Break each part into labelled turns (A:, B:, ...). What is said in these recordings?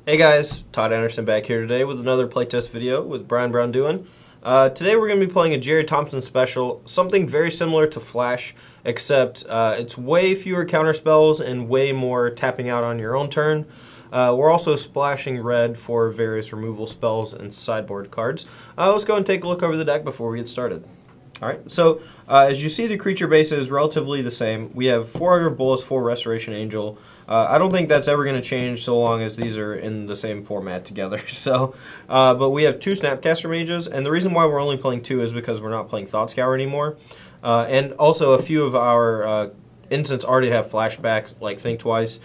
A: Hey guys, Todd Anderson back here today with another playtest video with Braun-Duin. Today we're going to be playing a Jerry Thompson special, something very similar to Flash, except it's way fewer counter spells and way more tapping out on your own turn. We're also splashing red for various removal spells and sideboard cards. Let's go and take a look over the deck before we get started. Alright, so as you see, the creature base is relatively the same. We have 4 Hunger Bullets, 4 Restoration Angel. I don't think that's ever going to change so long as these are in the same format together. So, but we have 2 Snapcaster Mages, and the reason why we're only playing 2 is because we're not playing Thought Scour anymore. And also a few of our instants already have flashbacks, like Think Twice.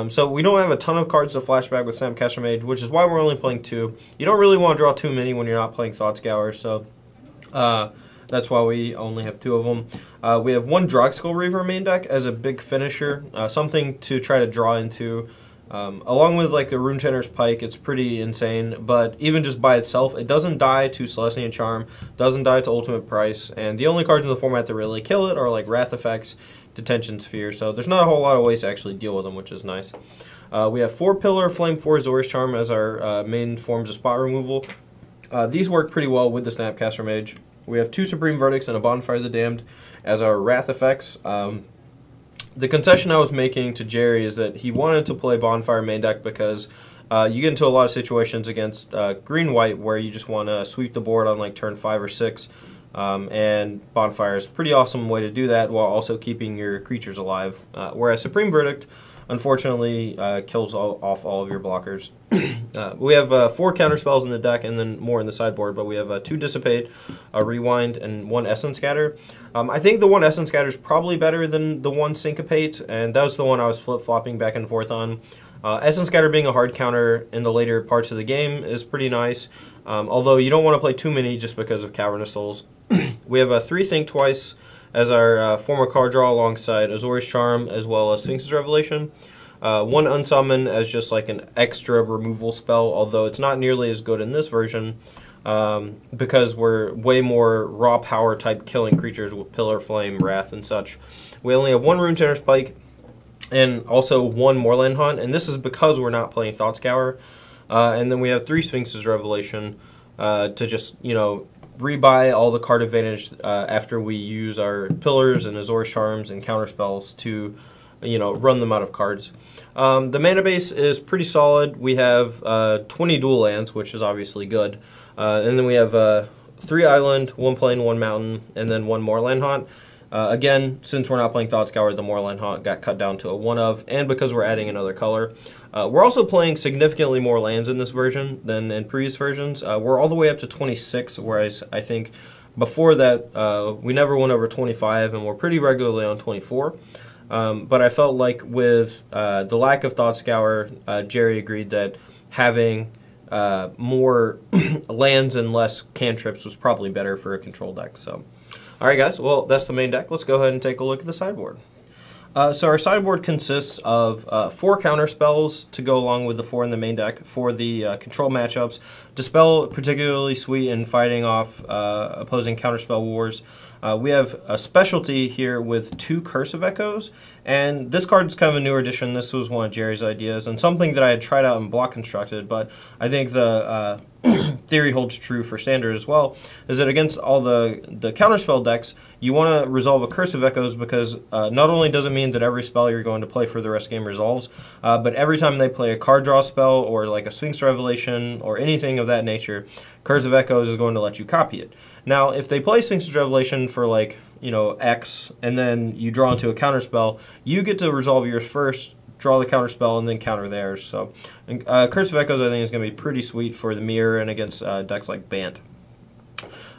A: So we don't have a ton of cards to flashback with Snapcaster Mage, which is why we're only playing 2. You don't really want to draw too many when you're not playing Thought Scour, so that's why we only have 2 of them. We have 1 Drogskell Reaver main deck as a big finisher, something to try to draw into. Along with like the Rune Tender's Pike, it's pretty insane, but even just by itself, it doesn't die to Celestian Charm, doesn't die to Ultimate Price, and the only cards in the format that really kill it are like Wrath Effects, Detention Sphere, so there's not a whole lot of ways to actually deal with them, which is nice. We have 4 Pillar, Flame 4, Azorius Charm as our main forms of spot removal. These work pretty well with the Snapcaster Mage. We have 2 Supreme Verdicts and a Bonfire of the Damned as our Wrath effects. The concession I was making to Jerry is that he wanted to play Bonfire main deck because you get into a lot of situations against green-white where you just want to sweep the board on like turn 5 or 6. And Bonfire is a pretty awesome way to do that while also keeping your creatures alive. Whereas Supreme Verdict, unfortunately, kills off all of your blockers. We have 4 counter spells in the deck and then more in the sideboard, but we have 2 Dissipate, a Rewind, and 1 Essence Scatter. I think the 1 Essence Scatter is probably better than the 1 Syncopate, and that was the one I was flip-flopping back and forth on. Essence Scatter being a hard counter in the later parts of the game is pretty nice, although you don't want to play too many just because of Cavernous Souls. We have 3 Think Twice as our former card draw alongside Azorius Charm as well as Sphinx's Revelation. 1 Unsummon as just like an extra removal spell, although it's not nearly as good in this version because we're way more raw power type killing creatures with Pillar, Flame, Wrath, and such. We only have 1 Rune Tender's Pike and also 1 Moorland Hunt, and this is because we're not playing Thought Scour. And then we have 3 Sphinx's Revelation to just, you know, rebuy all the card advantage after we use our Pillars and Azorius Charms and counter spells to, you know, run them out of cards. The mana base is pretty solid. We have 20 dual lands, which is obviously good. And then we have 3 island, 1 plain, 1 mountain, and then 1 Moorland Haunt. Again, since we're not playing Thought Scour, the Moorland Haunt got cut down to a 1 of, and because we're adding another color. We're also playing significantly more lands in this version than in previous versions. We're all the way up to 26, whereas I think before that we never went over 25, and we're pretty regularly on 24. But I felt like with the lack of Thought Scour, Jerry agreed that having more lands and less cantrips was probably better for a control deck. So, alright guys, well that's the main deck. Let's go ahead and take a look at the sideboard. So our sideboard consists of 4 counter spells to go along with the 4 in the main deck for the control matchups. Dispel, particularly sweet in fighting off opposing counterspell wars. We have a specialty here with 2 Curse of Echoes, and this card is kind of a newer addition. This was one of Jerry's ideas, and something that I had tried out in Block Constructed, but I think the theory holds true for Standard as well, is that against all the counterspell decks, you want to resolve a Curse of Echoes because not only does it mean that every spell you're going to play for the rest of the game resolves, but every time they play a card draw spell or like a Sphinx Revelation or anything of that nature, Curse of Echoes is going to let you copy it. Now, if they play Sphinx's Revelation for like, you know, X, and then you draw into a counterspell, you get to resolve yours first, draw the counterspell, and then counter theirs. So, Curse of Echoes I think is going to be pretty sweet for the mirror and against decks like Bant.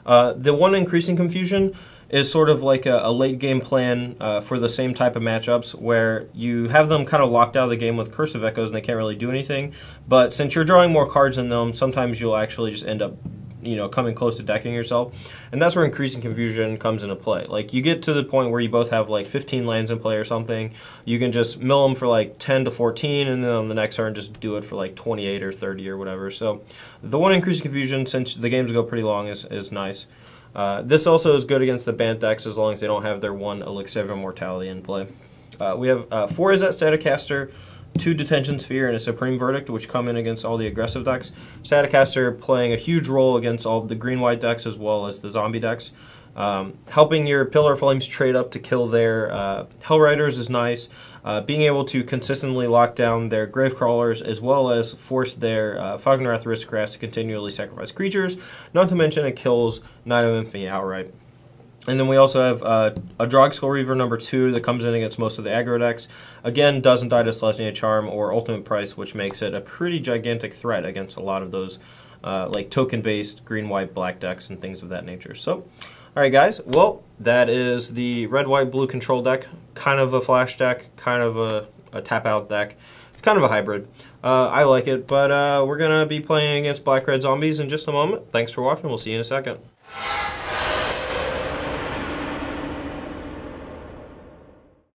A: The 1 Increasing Confusion is sort of like a late game plan for the same type of matchups where you have them kind of locked out of the game with Curse of Echoes and they can't really do anything. But since you're drawing more cards in them, sometimes you'll actually just end up, you know, coming close to decking yourself, and that's where Increasing Confusion comes into play. Like, you get to the point where you both have like 15 lands in play or something, you can just mill them for like 10 to 14, and then on the next turn just do it for like 28 or 30 or whatever. So the 1 Increasing Confusion, since the games go pretty long, is nice. This also is good against the Bant decks as long as they don't have their 1 Elixir of Immortality in play. We have 4 Izzet Staticaster, 2 Detention Sphere and a Supreme Verdict, which come in against all the aggressive decks. Staticaster playing a huge role against all of the green-white decks as well as the zombie decks. Helping your Pillar of Flames trade up to kill their Hellriders is nice. Being able to consistently lock down their Gravecrawlers as well as force their Falconwrath Aristocrats to continually sacrifice creatures. Not to mention it kills Knight of Infamy outright. And then we also have a Drog Skull Reaver number 2 that comes in against most of the aggro decks. Again, doesn't die to Selesnya Charm or Ultimate Price, which makes it a pretty gigantic threat against a lot of those like token-based green, white, black decks and things of that nature. So, alright guys, well, that is the red, white, blue control deck. Kind of a flash deck, kind of a tap-out deck. Kind of a hybrid. I like it, but we're going to be playing against black-red zombies in just a moment. Thanks for watching. We'll see you in a second.